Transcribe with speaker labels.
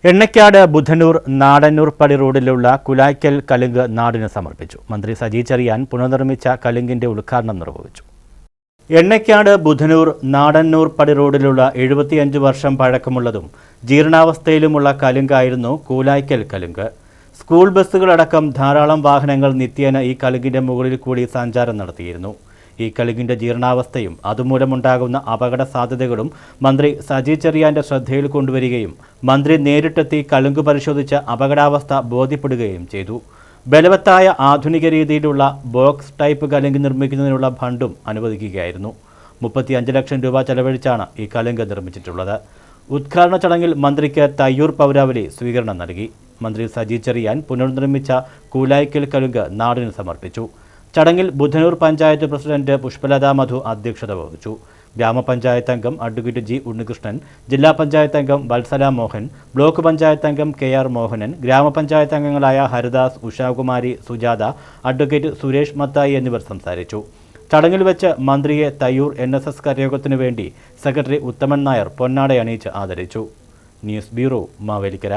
Speaker 1: എണ്ണക്കാട് ബുധനൂർ നാടന്നൂർ പടി റോഡിലുള്ള കുലായ്ക്കൽ കലുങ്ക് നാടിന് സമർപ്പിച്ചു. മന്ത്രി സജി ചെറിയാൻ പുനർനിർമ്മിച്ച കലുങ്കിന്റെ ഉദ്ഘാടനം നിർവഹിച്ചു. എണ്ണക്കാട് ബുധനൂർ നാടന്നൂർ പടി റോഡിലുള്ള 75 വർഷം പഴക്കമുള്ളതും ജീർണാവസ്ഥയിലുമുള്ള കലുങ്കായിരുന്നു കുലായ്ക്കൽ കലുങ്ക്. സ്കൂൾ ബസ്സുകളടക്കം ധാരാളം വാഹനങ്ങൾ നിത്യേന ഈ കലുങ്കിന്റെ മുകളിൽ കൂടി സഞ്ചാരം നടത്തിയിരുന്നു. ഈ കലുങ്കിന്റെ ജീർണാവസ്ഥയും അതുമൂലമുണ്ടാകുന്ന അപകട സാധ്യതകളും മന്ത്രി സജി ചെറിയാന്റെ ശ്രദ്ധയിൽ കൊണ്ടുവരികയും മന്ത്രി നേരിട്ടെത്തി കലുങ്ക് പരിശോധിച്ച് അപകടാവസ്ഥ ബോധ്യപ്പെടുകയും ചെയ്തു. ബലവത്തായ ആധുനിക രീതിയിലുള്ള ബോക്സ് ടൈപ്പ് കലുങ്ക് നിർമ്മിക്കുന്നതിനുള്ള ഫണ്ടും അനുവദിക്കുകയായിരുന്നു. 35 ലക്ഷം രൂപ ചെലവഴിച്ചാണ് ഈ കലുങ്ക് നിർമ്മിച്ചിട്ടുള്ളത്. ഉദ്ഘാടന ചടങ്ങിൽ മന്ത്രിക്ക് തയ്യൂർ പൗരാവലി സ്വീകരണം നൽകി. മന്ത്രി സജി ചെറിയാൻ പുനർനിർമ്മിച്ച കുലായ്ക്കൽ കലുങ്ക് നാടിന് സമർപ്പിച്ചു. ചടങ്ങിൽ ബുധനൂർ പഞ്ചായത്ത് പ്രസിഡന്റ് പുഷ്പലത മധു അധ്യക്ഷത വഹിച്ചു. ഗ്രാമപഞ്ചായത്ത് അംഗം അഡ്വക്കേറ്റ് ജി ഉണ്ണികൃഷ്ണൻ, ജില്ലാ പഞ്ചായത്ത് അംഗം വത്സല മോഹൻ, ബ്ലോക്ക് പഞ്ചായത്ത് അംഗം KR മോഹനൻ, ഗ്രാമപഞ്ചായത്ത് അംഗങ്ങളായ ഹരിദാസ്, ഉഷാകുമാരി, സുജാത, അഡ്വക്കേറ്റ് സുരേഷ് മത്തായി എന്നിവർ സംസാരിച്ചു. ചടങ്ങിൽ വെച്ച് മന്ത്രിയെ തയ്യൂർ NSS കരയോഗത്തിനു വേണ്ടി സെക്രട്ടറി ഉത്തമൻ നായർ പൊന്നാട അണിയിച്ച് ആദരിച്ചു. News bureau, Mavelikkara.